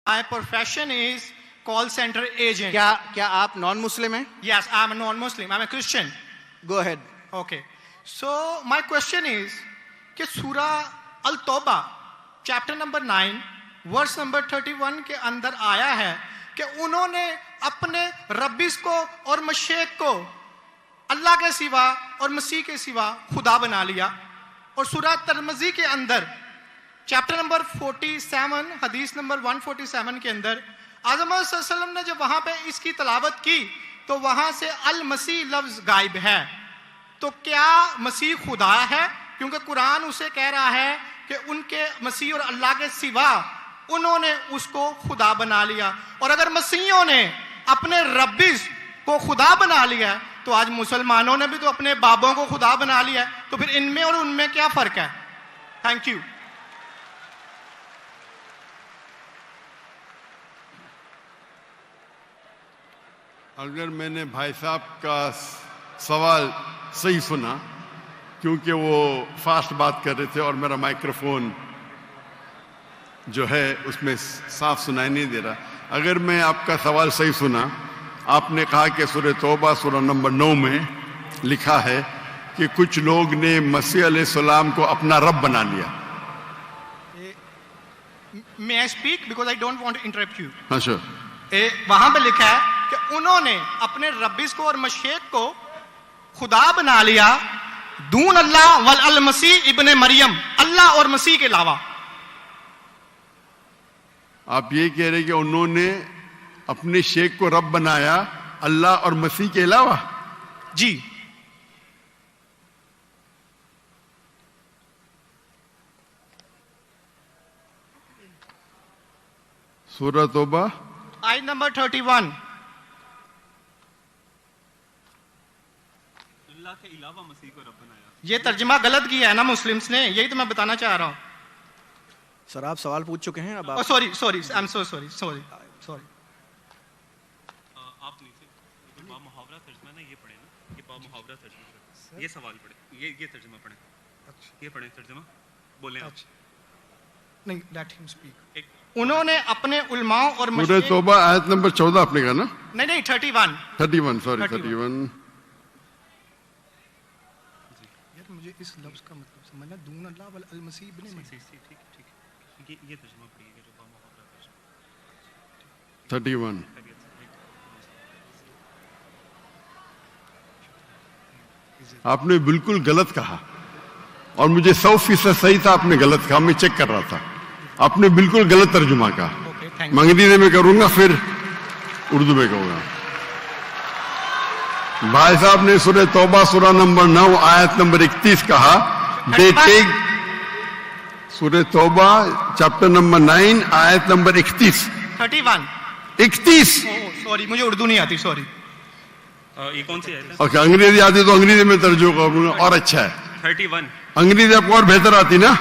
My profession is call center agent. کیا آپ نان مسلم ہیں؟ Yes, I'm a non-Muslim. I'm a Christian. Go ahead. Okay. So my question is کہ سورہ التوبہ chapter number 9 verse number 31 کے اندر آیا ہے کہ انہوں نے اپنے ربیس کو اور مشیخ کو اللہ کے سوا اور مسیح کے سوا خدا بنا لیا. اور سورہ ترمذی کے اندر چیپٹر نمبر 47 حدیث نمبر 147 کے اندر اعظم صلی اللہ علیہ وسلم نے جب وہاں پہ اس کی تلاوت کی تو وہاں سے المسیح لفظ غائب ہے. تو کیا مسیح خدا ہے؟ کیونکہ قرآن اسے کہہ رہا ہے کہ ان کے مسیح اور اللہ کے سوا انہوں نے اس کو خدا بنا لیا. اور اگر مسیحوں نے اپنے ربیس کو خدا بنا لیا ہے تو آج مسلمانوں نے بھی تو اپنے بابوں کو خدا بنا لیا ہے. تو پھر ان میں اور ان میں کیا فرق ہے؟ Thank you. اگر میں نے بھائی صاحب کا سوال صحیح سنا، کیونکہ وہ فاسٹ بات کر رہے تھے اور میرا مائکروفون جو ہے اس میں صاف سنائی نہیں دے رہا. اگر میں آپ کا سوال صحیح سنا، آپ نے کہا کہ سورہ توبہ سورہ نمبر 9 میں لکھا ہے کہ کچھ لوگ نے مسیح علیہ السلام کو اپنا رب بنا لیا. May I speak because I don't want to interrupt you. ہاں sure. وہاں پہ لکھا ہے کہ انہوں نے اپنے ربیس کو اور مشیخ کو خدا بنا لیا دون اللہ والمسیح ابن مریم، اللہ اور مسیح کے علاوہ. آپ یہ کہہ رہے کہ انہوں نے اپنے شیخ کو رب بنایا اللہ اور مسیح کے علاوہ؟ جی. سورہ توبہ آیت نمبر 31. اللہ کے علاوہ مسیح کو رب بنایا. یہ ترجمہ غلط کیا ہے نا مسلمس نے، یہی تو میں بتانا چاہ رہا ہوں. سر آپ سوال پوچھ چکے ہیں اب آپ. Sorry I am so sorry. آپ نیچے با محاورہ ترجمہ نا یہ پڑھیں نا، یہ با محاورہ ترجمہ، یہ سوال پڑھیں، یہ ترجمہ پڑھیں، یہ پڑھیں ترجمہ بولیں آپ. نہیں لیٹ ہم اسپیک. انہوں نے اپنے علماء اور سورہ توبہ آیت نمبر 14 آپ نے کہا نا؟ نہیں 31 سوری 31. یار مجھے اس لفظ کا مطلب سمجھنا، دون اللہ والمسیح ابن مریم. ٹھیک یہ ترجمہ پڑھیے گا جو با محاورہ ترجمہ. 31. آپ نے بالکل غلط کہا اور مجھے 100% صحیح تھا. آپ نے غلط کہا، میں چیک کر رہا تھا. آپ نے بالکل غلط ترجمہ کہا. میں انگریزی میں کروں گا پھر اردو میں کہوں گا. بھائی صاحب نے سورہ توبہ سورہ نمبر 9 آیت نمبر 31 کہا. دے ٹیک سورہ توبہ چیپٹر نمبر 9 آیت نمبر 31. سوری مجھے اردو نہیں آتی، سوری. یہ کون سی ہے؟ اوکے انگریزی آتی تو انگریزی میں ترجمہ کروں گا اور اچھا ہے. 31. انگریزی آپ کو اور بہتر آتی نا؟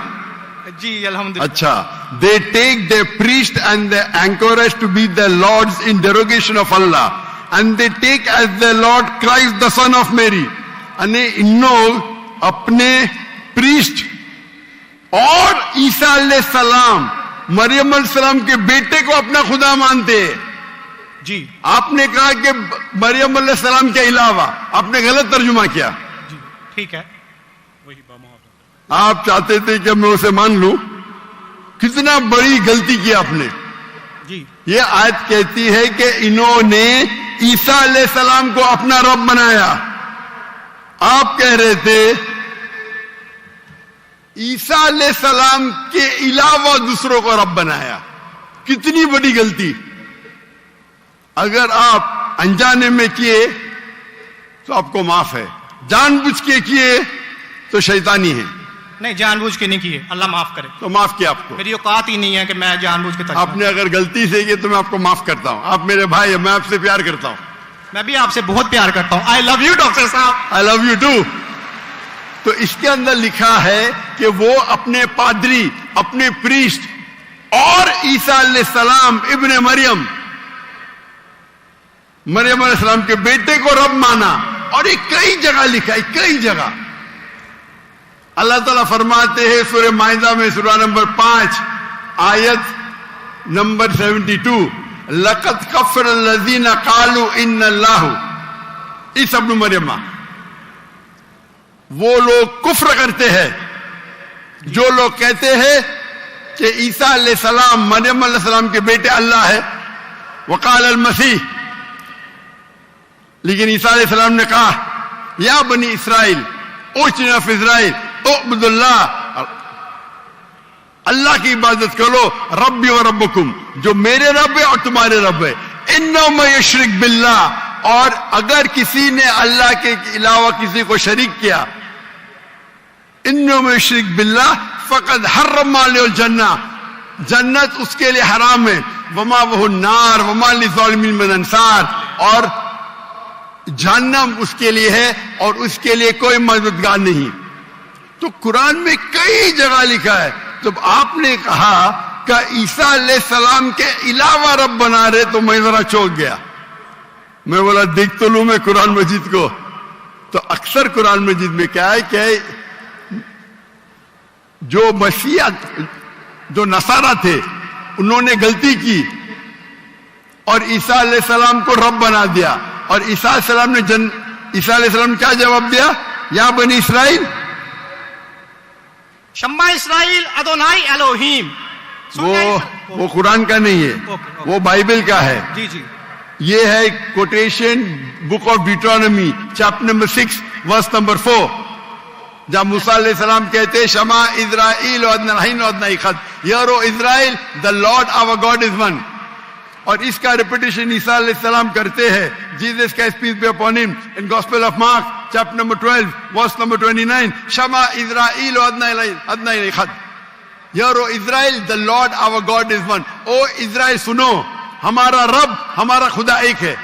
جی الحمدللہ. اچھا. They take their priest and their anchorage to be their lords in derogation of Allah, and they take as their Lord Christ the son of Mary. یعنی ان لوگ اپنے پریسٹ اور عیسیٰ علیہ السلام مریم علیہ السلام کے بیٹے کو اپنا خدا مانتے ہیں. جی آپ نے کہا کہ مریم علیہ السلام کے علاوہ، آپ نے غلط ترجمہ کیا. جی ٹھیک ہے. وہی با محاورہ. آپ چاہتے تھے کہ میں اسے مان لوں. کتنا بڑی غلطی کی آپ نے. جی یہ آیت کہتی ہے کہ انہوں نے عیسیٰ علیہ السلام کو اپنا رب بنایا. آپ کہہ رہے تھے عیسیٰ علیہ السلام کے علاوہ دوسروں کو رب بنایا. کتنی بڑی غلطی. اگر آپ انجانے میں کیے تو آپ کو معاف ہے، جان بوجھ کے کیے تو شیطانی ہے. نہیں جان بوجھ کے نہیں کیے، اللہ معاف کرے. تو معاف کیا آپ کو. میری اوقات ہی نہیں ہے کہ میں جان بوجھ کے آپ نے اگر غلطی سے کی تو میں آپ کو معاف کرتا ہوں. آپ میرے بھائی ہیں، میں آپ سے پیار کرتا ہوں. میں بھی آپ سے بہت پیار کرتا ہوں. آئی لو یو ڈاکٹر صاحب. I love you too. تو اس کے اندر لکھا ہے کہ وہ اپنے پادری، اپنے پریسٹ اور عیسیٰ علیہ السلام ابن مریم علیہ السلام کے بیٹے کو رب مانا. اور یہ کئی جگہ لکھا ہے، کئی جگہ. اللہ تعالیٰ فرماتے ہیں سورہ مائدہ میں سورہ نمبر 5 آیت नंबर 72 लक़द कफ़र लज़ीना क़ालू इन्नल्लाहु ईसा इब्न मरियम, वो लोग कुफ्र करते हैं जो लोग कहते हैं कि ईसा अलैहिस्सलाम मरियम अलैहिस्सलाम के बेटे अल्लाह है। वक़ाल अल मसीह, लेकिन ईसा अलैहिस्सलाम ने कहा या बनी इसराइल ओचना फी इस्राइल उअबुदुल्लाह, अल्लाह की इबादत करो, रब्बी व रब्बुकुम, जो मेरे रब है और तुम्हारे रब है। इन्नो में यशरिक बिल्लाह, और अगर किसी ने अल्लाह के अलावा किसी को शरीक किया, इन्नो में यशरिक बिल्लाह फकद हर्रम अलैहिल जन्नह, जन्नत उसके लिए हराम है। वमा वहु नार वमा लिज़ालिमीन मिन अंसार, और जहन्नम उसके लिए है और उसके लिए कोई मददगार नहीं। तो कुरान में कई जगह लिखा है। तो आपने कहा कि ईसा अलैहिस्सलाम के अलावा रब बना रहे, तो मैं जरा चौंक गया। मैं बोला देख तो लूं मैं कुरान मजीद को। तो अक्सर कुरान मजीद में क्या है कि जो मसीहा जो नसारा थे उन्होंने गलती की और ईसा अलैहिस्सलाम को रब बना दिया, और ईसा अलैहिस्सलाम ने क्या जवाब दिया? या बनी इसराइल शम्मा इसराइल अदोनाई एलोहीम। वो कुरान का नहीं है, वो बाइबल का है। जी जी, ये है quotation book of Deuteronomy chapter number 6 verse number 4, जब मूसा अलैहिस्सलाम कहते हैं शमा इज़राइल वअदनाहीन वअदनाइखद, hear O Israel the Lord our God is one. और इसका रिपीटेशन ईसा अलैहिस्सलाम करते हैं, जीसस का peace be upon him, in Gospel of Mark chapter number 12 verse number 29, शमा इज़राइल वअदनाइखद, hear O Israel the Lord our God is one. O Israel सुनो, हमारा रब हमारा खुदा एक है।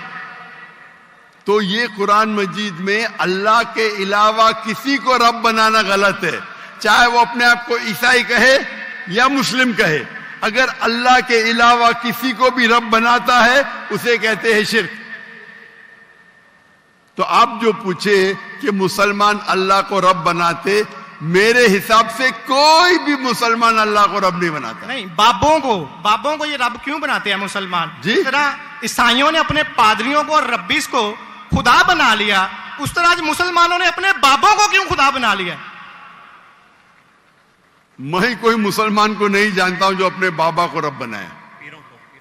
तो ये कुरान मजीद में अल्लाह के अलावा किसी को रब बनाना गलत है, चाहे वो अपने आप को ईसाई कहे या मुस्लिम कहे। अगर अल्लाह के अलावा किसी को भी रब बनाता है उसे कहते हैं शिर्क। तो आप जो पूछे कि मुसलमान अल्लाह को रब बनाते, मेरे हिसाब से कोई भी मुसलमान अल्लाह को रब नहीं बनाता। नहीं, बाबों को ये रब क्यों बनाते हैं मुसलमान? जी? जिस तरह ईसाइयों ने अपने पादरियों को और रब्बीस को खुदा बना लिया, उस तरह आज मुसलमानों ने अपने बाबों को क्यों खुदा बना लिया? मैं कोई मुसलमान को नहीं जानता हूं जो अपने बाबा को रब बनाया,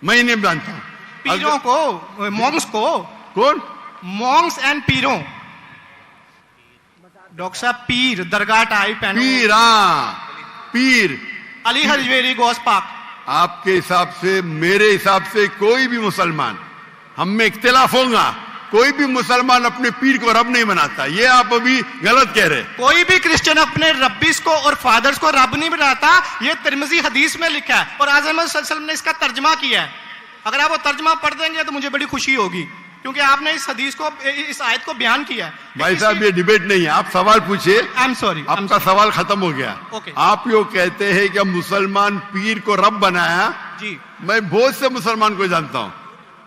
मैं नहीं जानता हूं। पीरों को, मॉन्क्स को। कौन? Monks and पीरों। डॉक्टर साहब पीर, दरगाह टाइप पीर, हाँ पीर, अली हजवेरी गौस पाक। आपके हिसाब से, मेरे हिसाब से कोई भी मुसलमान, हम में इख्तिलाफ होगा, कोई भी मुसलमान अपने पीर को रब नहीं बनाता। ये आप अभी गलत कह रहे। कोई भी क्रिश्चियन अपने रब्बीस को और फादर्स को रब नहीं बनाता, ये तिरमिज़ी हदीस में लिखा है और आज़म सल्लल्लाहु अलैहि वसल्लम ने इसका तर्जमा किया है। अगर आप वो तर्जमा पढ़ देंगे तो मुझे बड़ी खुशी होगी, क्योंकि आपने इस हदीस को, इस आयत को बयान किया है। भाई साहब ये डिबेट नहीं है, आप सवाल पूछिए। आई एम सॉरी, आपका सवाल खत्म हो गया। Okay. आप यो कहते हैं कि मुसलमान पीर को रब बनाया। जी मैं बहुत से मुसलमान को जानता हूं,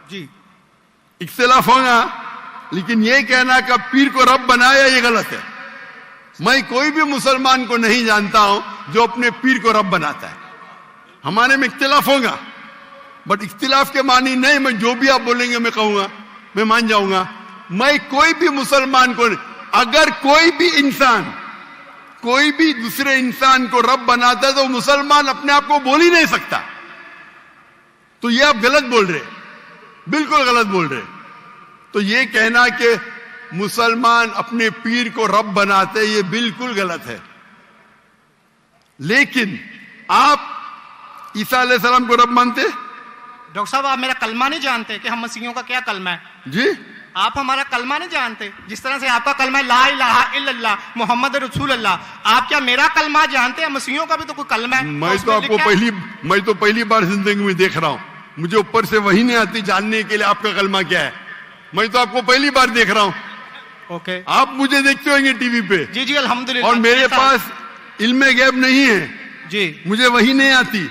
जी, इख्तिलाफ होगा, लेकिन ये कहना कि पीर को रब बनाया ये गलत है। मैं कोई भी मुसलमान को नहीं जानता हूं जो अपने पीर को रब बनाता है। हमारे में इख्तिलाफ होगा, बट इख्तिलाफ के मानी नहीं मैं जो भी आप बोलेंगे मैं कहूंगा, मैं मान जाऊंगा। मैं कोई भी मुसलमान को, अगर कोई भी इंसान कोई भी दूसरे इंसान को रब बनाता है तो मुसलमान अपने आप को बोल ही नहीं सकता। तो ये आप गलत बोल रहे, बिल्कुल गलत बोल रहे। तो ये कहना कि मुसलमान अपने पीर को रब बनाते, ये बिल्कुल गलत है। लेकिन आप ईसा अलैहिस्सलाम को रब मानते? डॉक्टर साहब आप मेरा कलमा नहीं जानते कि हम मसीहियों का क्या कलमा है? जी, आप हमारा कलमा नहीं जानते। जिस तरह से आपका कलमा है ला इलाहा इल्लल्लाह मुहम्मद रसूलुल्लाह, आप क्या मेरा कलमा जानते हैं? मसीहियों का भी तो कोई कलमा है। मैं तो पहली बार जिंदगी में देख रहा हूं। मुझे ऊपर से वही नहीं आती जानने के लिए आपका कलमा क्या है। मैं तो आपको पहली बार देख रहा हूं। ओके, आप मुझे देखते होंगे टीवी पे। जी जी अल्हम्दुलिल्लाह। और मेरे पास इल्मे गैब नहीं है जी, मुझे वही नहीं आती।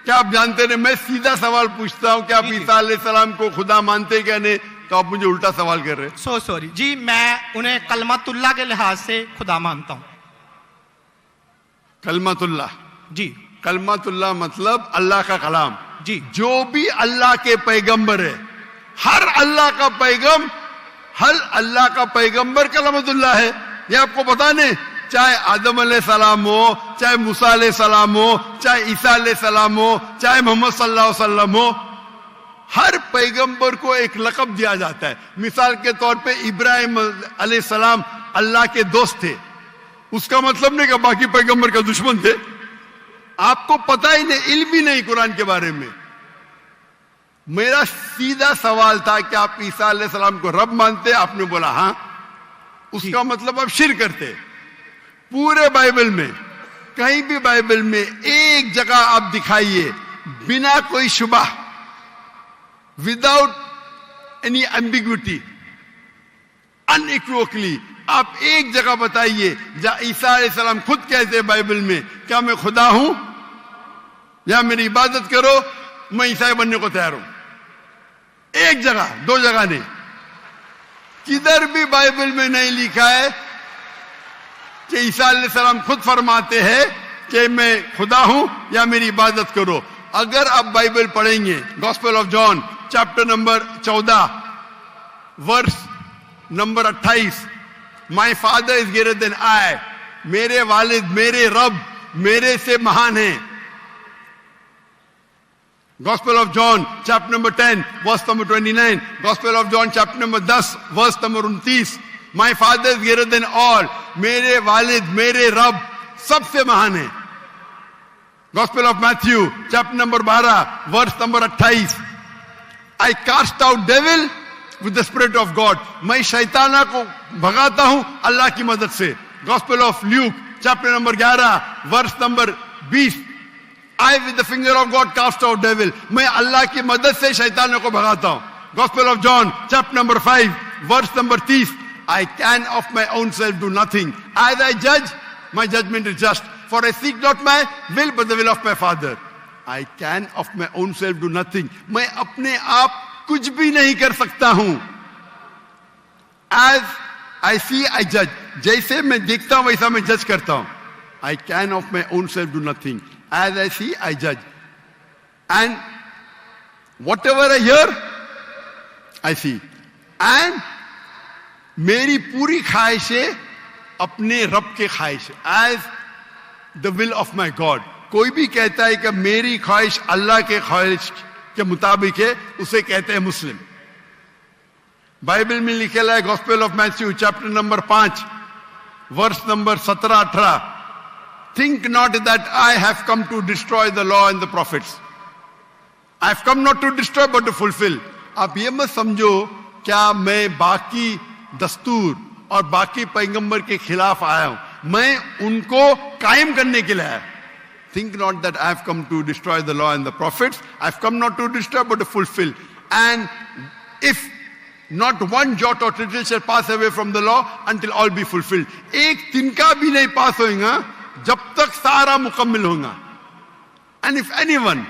क्या आप जानते नहीं? मैं सीधा सवाल पूछता हूं कि आप ईसा अलैहिस्सलाम को खुदा मानते क्या नहीं, तो आप मुझे उल्टा सवाल कर रहे हैं। सो सॉरी जी, मैं उन्हें कलमतुल्लाह के लिहाज से खुदा मानता हूं। कलमतुल्लाह? जी, कलमतुल्लाह मतलब अल्लाह का कलाम। جی جو بھی اللہ کے پیغمبر ہے, ہر اللہ کا پیغم, ہر اللہ کا پیغمبر کلمت اللہ ہے. یہ آپ کو پتا نہیں, چاہے آدم علیہ السلام ہو, چاہے موسیٰ علیہ السلام ہو, چاہے عیسیٰ علیہ السلام ہو, چاہے محمد صلی اللہ علیہ وسلم ہو, ہر پیغمبر کو ایک لقب دیا جاتا ہے. مثال کے طور پہ ابراہیم علیہ السلام اللہ کے دوست تھے, اس کا مطلب نہیں کہ باقی پیغمبر کا دشمن تھے. آپ کو پتہ ہی نہیں, علم ہی نہیں قرآن کے بارے میں. میرا سیدھا سوال تھا کہ آپ عیسیٰ علیہ السلام کو رب مانتے؟ آپ نے بولا ہاں. اس کا مطلب آپ شرک کرتے. پورے بائبل میں, کہیں بھی بائبل میں ایک جگہ آپ دکھائیے بنا کوئی شبہ, وداؤٹ اینی ایمبیگوٹی, انیکوکلی, آپ ایک جگہ بتائیے جہاں عیسیٰ علیہ السلام خود کہتے ہیں بائبل میں کیا میں خدا ہوں یا میری عبادت کرو, میں عیسائی بننے کو تیار ہوں. ایک جگہ, دو جگہ نہیں, کدھر بھی بائبل میں نہیں لکھا ہے کہ عیسیٰ علیہ السلام خود فرماتے ہیں کہ میں خدا ہوں یا میری عبادت کرو. اگر آپ بائبل پڑھیں گے, Gospel of John chapter number 14 verse number 28, my father is greater than I, میرے والد, میرے رب میرے سے مہان ہیں. Gospel of John chapter number 10 verse number 29, Gospel of John chapter number 10 verse number 29, my father is greater than all, میرے والد میرے رب سب سے مہان ہیں. Gospel of Matthew chapter number 12 verse number 28, I cast out devil with the spirit of God, میں شیطانہ کو بھگاتا ہوں اللہ کی مدد سے. Gospel of Luke chapter number 11 verse number 20, I with the finger of God cast out devil, میں اللہ کی مدد سے شیطانوں کو بھگاتا ہوں. Gospel of John chapter number 5 verse number 30, I can of my own self do nothing, as I judge my judgment is just, for I seek not my will but the will of my Father. I can of my own self do nothing, میں اپنے آپ کچھ بھی نہیں کر سکتا ہوں. As I see I judge, جیسے میں دیکھتا ہوں ویسا میں جج کرتا ہوں. I can of my own self do nothing, as I see I judge, and whatever I hear I see, and میری پوری خواہش ہے اپنے رب کے خواہش, as the will of my God. کوئی بھی کہتا ہے کہ میری خواہش اللہ کے خواہش کے مطابق ہے, اسے کہتے ہیں مسلم. بائبل میں لکھا ہے gospel of Matthew chapter number 5 verse number 17-18, think not that I have come to destroy the law and the prophets. I have come not to destroy but to fulfill. آپ یہ مت سمجھو کیا میں باقی دستور اور باقی پیغمبر کے خلاف آیا ہوں, میں ان کو قائم کرنے کے لیے آیا. Think not that I have come to destroy the law and the prophets. I have come not to destroy but to fulfill. And if not one jot or tittle shall pass away from the law until all be fulfilled. ایک تنکا بھی نہیں پاس ہوئے گا جب تک سارا مکمل ہوگا. And if anyone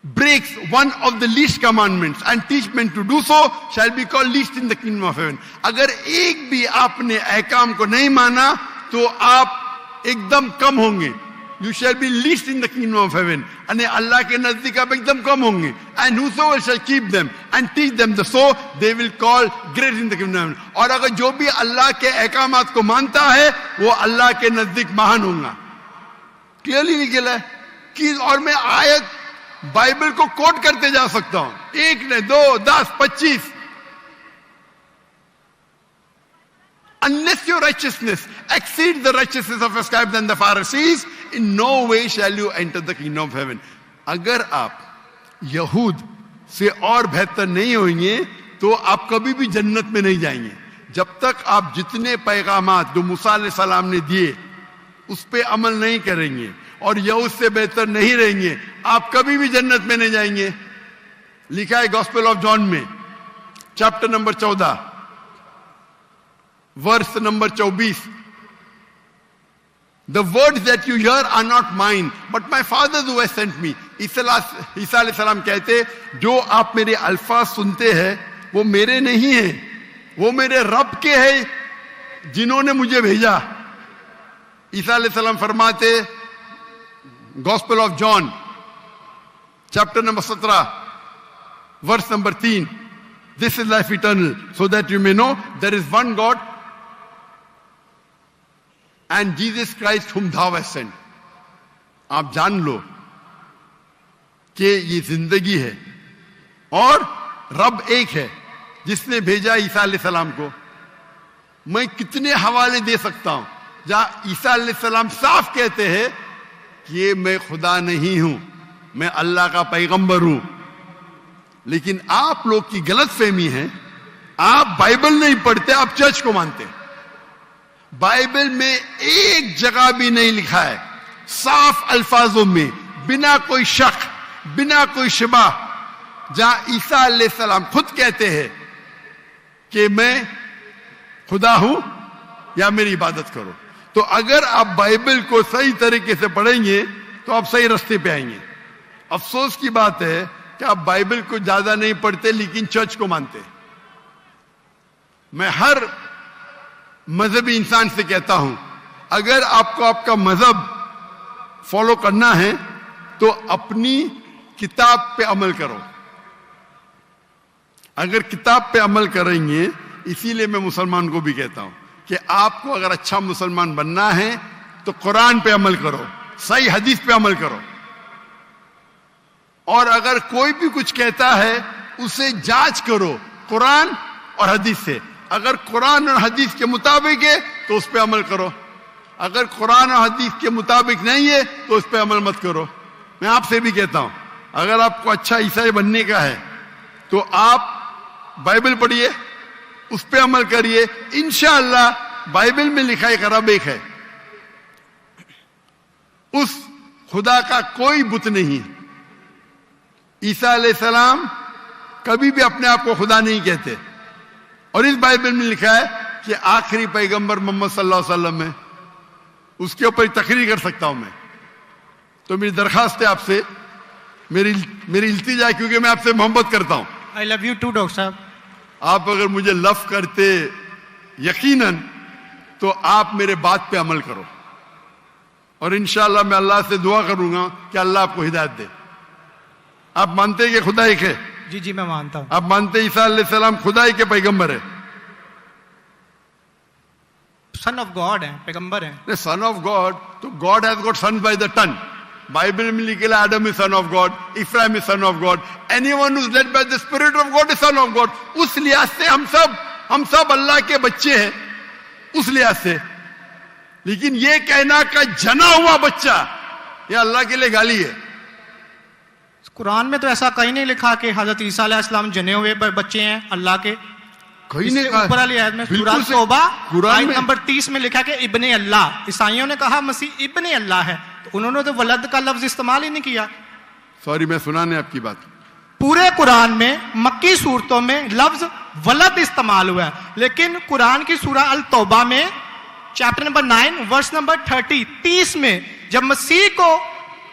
breaks one of the least commandments and teach men to do so shall be called least in the kingdom of heaven. اگر ایک بھی آپ نے احکام کو نہیں مانا تو آپ ایک دم کم ہوں گے. You shall be least in the kingdom of heaven. یعنی اللہ کے نزدیک آپ ایک دم کم ہوں گے. And whosoever shall keep them and teach them so they will call great in the kingdom of heaven. اور اگر جو بھی اللہ کے احکامات کو مانتا ہے وہ اللہ کے نزدیک مہان ہوں گا. کلیئرلی نکلا ہے. اور میں آیت بائبل کو کوٹ کرتے جا سکتا ہوں, ایک نے 2, 10, 25. Unless your righteousness exceeds the righteousness of the scribes and the Pharisees, in no way shall you enter the kingdom of heaven. اگر آپ یہود سے اور بہتر نہیں ہوئیں گے تو آپ کبھی بھی جنت میں نہیں جائیں گے. جب تک آپ جتنے پیغامات جو موسیٰ علیہ السلام نے دیے اس پہ عمل نہیں کریں گے اور یہود سے بہتر نہیں رہیں گے, آپ کبھی بھی جنت میں نہیں جائیں گے. لکھا ہے گاسپل آف جان میں chapter number 14 verse number 24, the words that you hear are not mine but my Father who has sent me. عیسیٰ علیہ السلام کہتے جو آپ میرے الفاظ سنتے ہیں وہ میرے نہیں ہیں, وہ میرے رب کے ہیں جنہوں نے مجھے بھیجا. عیسیٰ علیہ السلام فرماتے gospel of John chapter number 17, verse number 3. This is life eternal, so that you may know there is one God and Jesus Christ whom thou hast sent. आप जान लो कि ये जिंदगी है और रब एक है जिसने भेजा ईसा अलैहिस्सलाम को. मैं कितने हवाले दे सकता हूं जहां ईसा अलैहिस्सलाम साफ कहते हैं कि ये मैं खुदा नहीं हूं, मैं अल्लाह का पैगंबर हूं. लेकिन आप लोग की गलत फहमी है, आप बाइबल नहीं पढ़ते, आप चर्च को मानते. बाइबल में एक जगह भी नहीं लिखा है साफ अल्फाजों में, बिना कोई शक, बिना कोई शिबा, जहां ईसा अलैहिस्सलाम खुद कहते हैं कि मैं खुदा हूं या मेरी इबादत करो. तो अगर आप बाइबल को सही तरीके से पढ़ेंगे तो आप सही रास्ते पे आएंगे. अफसोस की बात है कि आप बाइबल को ज्यादा नहीं पढ़ते लेकिन चर्च को मानते. मैं हर मजहबी इंसान से कहता हूं, अगर आपको आपका मजहब फॉलो करना है तो अपनी किताब पे अमल करो. अगर किताब पे अमल करेंगे, इसीलिए मैं मुसलमान को भी कहता हूं कि आपको अगर अच्छा मुसलमान बनना है तो कुरान पे अमल करो, सही हदीस पे अमल करो. और अगर कोई भी कुछ कहता है उसे जांच करो कुरान और हदीस से. अगर कुरान और हदीस के मुताबिक है तो उस पे अमल करो, अगर कुरान और हदीस के मुताबिक नहीं है तो उस पे अमल मत करो. मैं आपसे भी कहता हूं, अगर आपको अच्छा ईसाई बनने का है तो आप बाइबल पढ़िए, उस पे अमल करिए. इंशाअल्लाह बाइबल में लिखा एक रब एक है, उस खुदा का कोई बुत नहीं है. ईसा अलैहिस्सलाम कभी भी अपने आप को खुदा नहीं कहते. और इस बाइबल में लिखा है कि आखिरी पैगंबर मोहम्मद सल्लल्लाहु अलैहि वसल्लम है. उसके ऊपर तकरीर कर सकता हूं मैं. तो मेरी दरखास्त है आपसे, मेरी इल्तिजा है, क्योंकि मैं आपसे मोहब्बत करता हूं. I love you too doctor साहब. आप अगर मुझे लव करते यकीनन तो आप मेरे बात पे अमल करो. और इंशाअल्लाह मैं अल्लाह से दुआ करूंगा कि अल्लाह आपको हिदायत दे. आप मानते हैं कि खुदा एक है? जी जी मैं मानता हूं. आप मानते हैं ईसा अलैहिस्सलाम खुदाई के पैगंबर है? सन ऑफ गॉड है, पैगंबर है. सन ऑफ गॉड, तो God has got son by the ton. Bible में लिखे Adam is son of God, Ephraim is son of God, anyone who is led by the spirit of God is son of God. उस लिहाज से हम सब अल्लाह के बच्चे हैं, उस लिहाज से. लेकिन ये कहना का जना हुआ बच्चा, ये अल्लाह के लिए गाली है. कुरान में तो ऐसा कहीं नहीं लिखा कि हजरत ईसा अलैहिस्सलाम जने हुए बच्चे हैं अल्लाह के. कहीं नहीं ऊपर वाली आयत में सूरह तौबा आयत नंबर 30 में लिखा कि इब्ने अल्लाह. ईसाइयों ने कहा मसीह इब्ने अल्लाह है, तो उन्होंने तो वलद का लफ्ज इस्तेमाल ही नहीं किया. सॉरी, मैं सुनाने आपकी बात. पूरे कुरान में मक्की सूरतों में लफ्ज वलद इस्तेमाल हुआ है, लेकिन कुरान की सूरह अल तौबा में चैप्टर नंबर 9 वर्स नंबर 30 में जब मसीह को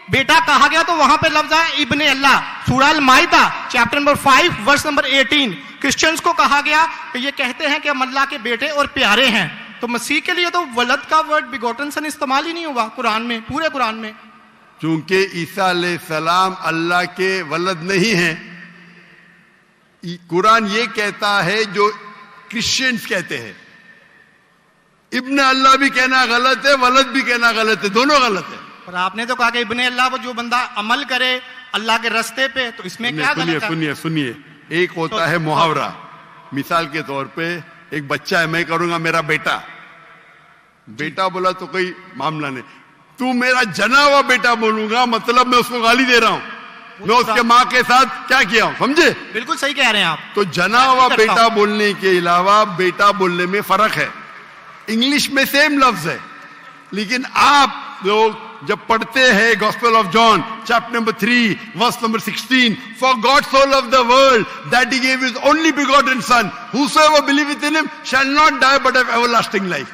बेटा कहा गया तो वहां पे लफ्ज है इब्ने अल्लाह. सूरह अल माइदा chapter number 5 verse number 18 Christians को कहा गया कि ये कहते हैं कि हम अल्लाह के बेटे और प्यारे हैं. तो मसीह के लिए तो वलद का वर्ड बिगोटन सन इस्तेमाल ही नहीं हुआ कुरान में, पूरे कुरान में. चूंकि ईसा अलैहिस्सलाम अल्लाह के वलद नहीं है, कुरान ये कहता है जो क्रिश्चियंस कहते हैं. इब्ने अल्लाह भी कहना गलत है, वलद भी कहना गलत है, दोनों गलत है. और आपने तो कहा कि इब्ने अल्लाह वो जो बंदा अमल करे अल्लाह के रास्ते पे, तो इसमें क्या गलत है? सुनिए, एक होता है मुहावरा. मिसाल के तौर पे एक बच्चा है, मैं करूंगा मेरा बेटा. बेटा बोला तो कोई मामला नहीं. तू मेरा जना हुआ बेटा बोलूंगा मतलब मैं उसको गाली दे रहा हूं, मैं उसके माँ के साथ क्या किया हूं, समझे? बिल्कुल सही कह रहे हैं आप. तो जना हुआ बेटा बोलने के अलावा बेटा बोलने में फर्क है. इंग्लिश में सेम लफ्ज है, लेकिन आप लोग जब पढ़ते हैं Gospel of John chapter number 3 verse number 16, for God so loved the world that he gave his only begotten son, whosoever believeth in him shall not die but have everlasting life.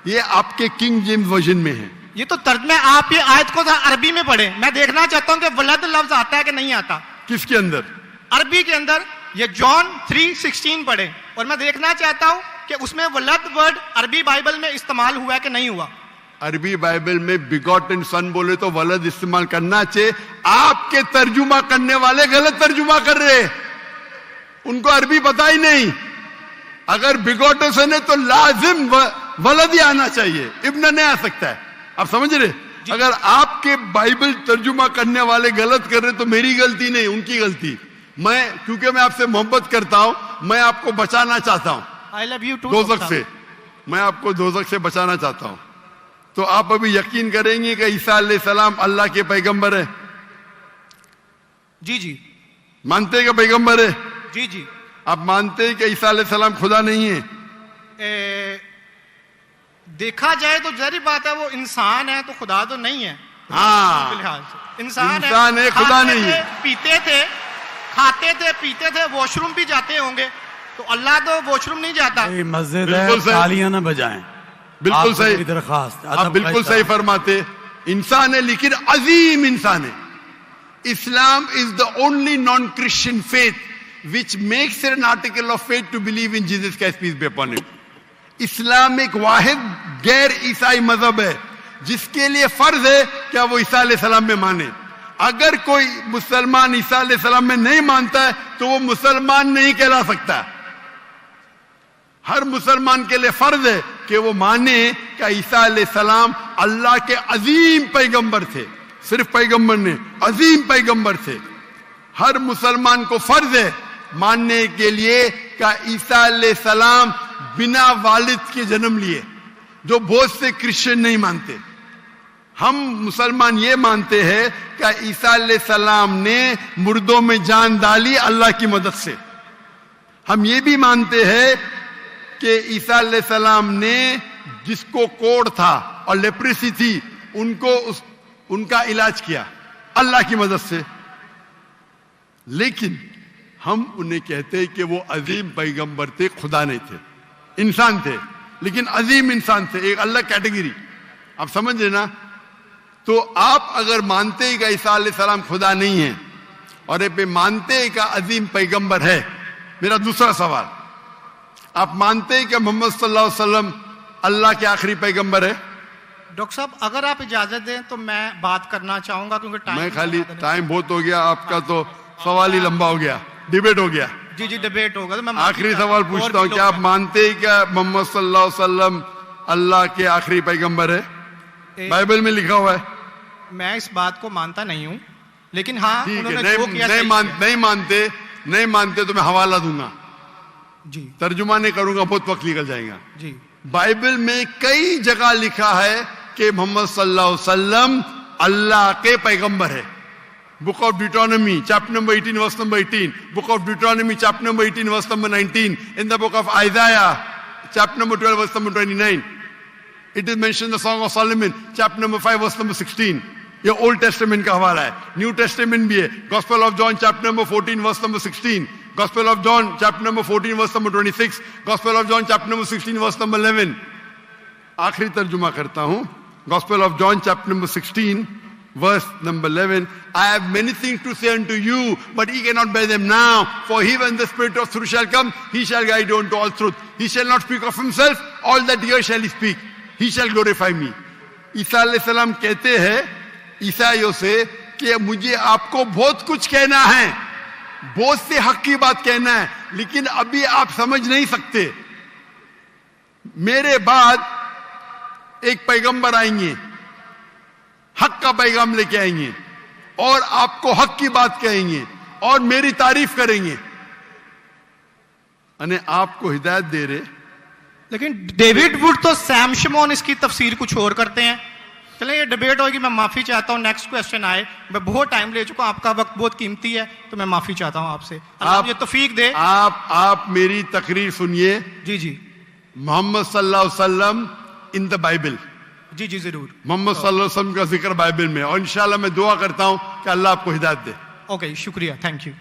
ये आपके king James version में है. ये तो तर्जमे आप ये आयत को अरबी में पढ़े. मैं देखना चाहता हूं कि वलद लफ्ज आता है कि नहीं आता. किसके अंदर? अरबी के अंदर. ये जॉन 3:16 पढ़े और मैं देखना चाहता हूं कि उसमें वलद वर्ड अरबी बाइबल में इस्तेमाल हुआ है कि नहीं हुआ. अरबी बाइबल में बिगॉटन सन बोले तो वलद इस्तेमाल करना चाहिए। आपके तर्जुमा करने वाले गलत तर्जुमा कर रहे हैं, उनको अरबी पता ही नहीं। अगर बिगॉटन सन है तो लाजिम वलद ही आना चाहिए, इब्न नहीं आ सकता है। आप समझ रहे? अगर आपके बाइबल तर्जुमा करने वाले गलत कर रहे तो मेरी गलती नहीं, उनकी गलती। क्योंकि मैं आपसे मोहब्बत करता हूं, मैं आपको बचाना चाहता हूं आई लव यू टू दोजख से, मैं आपको दोजख से बचाना चाहता हूं। तो आप अभी यकीन करेंगे कि ईसा अलैहिस्सलाम अल्लाह के पैगंबर है? जी जी मानते हैं कि पैगंबर है? जी जी। आप मानते हैं कि ईसा अलैहिस्सलाम खुदा नहीं है? देखा जाए तो जरी बात है, वो इंसान है तो खुदा तो नहीं है। हाँ, फिलहाल इंसान है, खुदा नहीं है। पीते थे, खाते थे, पीते थे, वॉशरूम भी जाते होंगे, तो अल्लाह तो वॉशरूम नहीं जाता। मस्जिद है, तालियां ना बजाएं। बिल्कुल सही दरखास्त, आप बिल्कुल सही फरमाते। इंसान है लेकिन अजीम इंसान है। Islam is the only non Christian faith which makes it an article of faith to believe in Jesus Christ, peace be upon him. इस्लाम एक वाहिद गैर ईसाई मजहब है जिसके लिए फर्ज है क्या वो ईसा अलैहिस्सलाम में माने। अगर कोई मुसलमान ईसा अलैहिस्सलाम में नहीं मानता है तो वो मुसलमान नहीं कहला सकता। हर मुसलमान के लिए फर्ज है कि वो माने कि ईसा अलैहिस्सलाम अल्लाह के अजीम पैगंबर थे। सिर्फ पैगंबर नहीं, अजीम पैगंबर थे। हर मुसलमान को फर्ज है मानने के लिए कि ईसा अलैहिस्सलाम बिना वालिद के जन्म लिए, जो बहुत से क्रिश्चियन नहीं मानते। हम मुसलमान ये मानते हैं कि ईसा अलैहिस्सलाम ने मुर्दों में जान डाली अल्लाह की मदद से। हम ये भी मानते हैं कि ईसा अलैहिस्सलाम ने जिसको कोढ़ था और लेप्रेसी थी उनका इलाज किया अल्लाह की मदद से। लेकिन हम उन्हें कहते हैं कि वो अजीम पैगंबर थे, खुदा नहीं थे, इंसान थे, लेकिन अजीम इंसान थे, एक अलग कैटेगरी। आप समझ रहे ना? तो आप अगर मानते हैं कि ईसा अलैहिस्सलाम खुदा नहीं है और ये मानते हैं कि अजीम पैगंबर है, मेरा दूसरा सवाल, आप मानते हैं कि मोहम्मद सल्लल्लाहु अलैहि वसल्लम अल्लाह के आखिरी पैगंबर है? डॉक्टर साहब अगर आप इजाजत दें तो मैं बात करना चाहूंगा, क्योंकि टाइम बहुत हो गया आपका, तो सवाल ही लंबा हो गया, डिबेट हो गया। जी जी डिबेट होगा। तो मैं आखिरी सवाल पूछता हूँ, क्या आप मानते हैं क्या मोहम्मद सल्लल्लाहु अलैहि वसल्लम अल्लाह के आखिरी पैगंबर है? बाइबल में लिखा हुआ है। मैं इस बात को मानता नहीं हूँ, लेकिन हाँ उन्होंने जो किया नहीं मानते तो मैं हवाला दूंगा जी, तर्जुमा नहीं करूंगा, बहुत वक्त निकल जाएगा जी। बाइबल में कई जगह लिखा है कि मोहम्मद सल्लल्लाहु अलैहि वसल्लम अल्लाह के पैगंबर है। Book of Deuteronomy chapter number 18 verse number 18, book of Deuteronomy chapter number 18 verse number 19, in the book of Isaiah chapter number 12 verse number 29, it is mention the Song of Solomon chapter number 5 verse number 16। ये old testament का हवाला है, new Testament भी है। Gospel of John chapter number 14 verse number 16, gospel of John chapter number 14 verse number 26, gospel of John chapter number 16 verse number 11। आखिरी तर्जुमा करता हूं, gospel of John chapter number 16 verse number 11, I have many things to say unto you, but ye cannot bear them now. For he, when the Spirit of truth shall come, he shall guide you unto all truth. He shall not speak of himself, all that he shall he speak. He shall glorify me. ईसा अलैहिस्सलाम कहते हैं ईसाइयों से कि मुझे आपको बहुत कुछ कहना है, बहुत से हक की बात कहना है, लेकिन अभी आप समझ नहीं सकते। मेरे बाद एक पैगंबर आएंगे, हक का पैगाम लेके आएंगे और आपको हक की बात कहेंगे और मेरी तारीफ करेंगे, अने आपको हिदायत दे रहे। लेकिन डेविड वुड तो सैम शमोन इसकी तफसीर कुछ और करते हैं। चलें ये डिबेट होगी, मैं माफी चाहता हूं। नेक्स्ट क्वेश्चन आए, मैं बहुत टाइम ले चुका हूं, आपका वक्त बहुत कीमती है, तो मैं माफी चाहता हूं आपसे। आप ये तौफीक दे। आप मेरी तकरीर सुनिए। जी जी। मोहम्मद सल्लल्लाहु अलैहि वसल्लम इन द बाइबल, जी जी जरूर, मोहम्मद सल्लल्लाहु अलैहि वसल्लम का जिक्र बाइबल में, और इंशाल्लाह मैं दुआ करता हूं कि अल्लाह आपको हिदायत दे। ओके शुक्रिया, थैंक यू।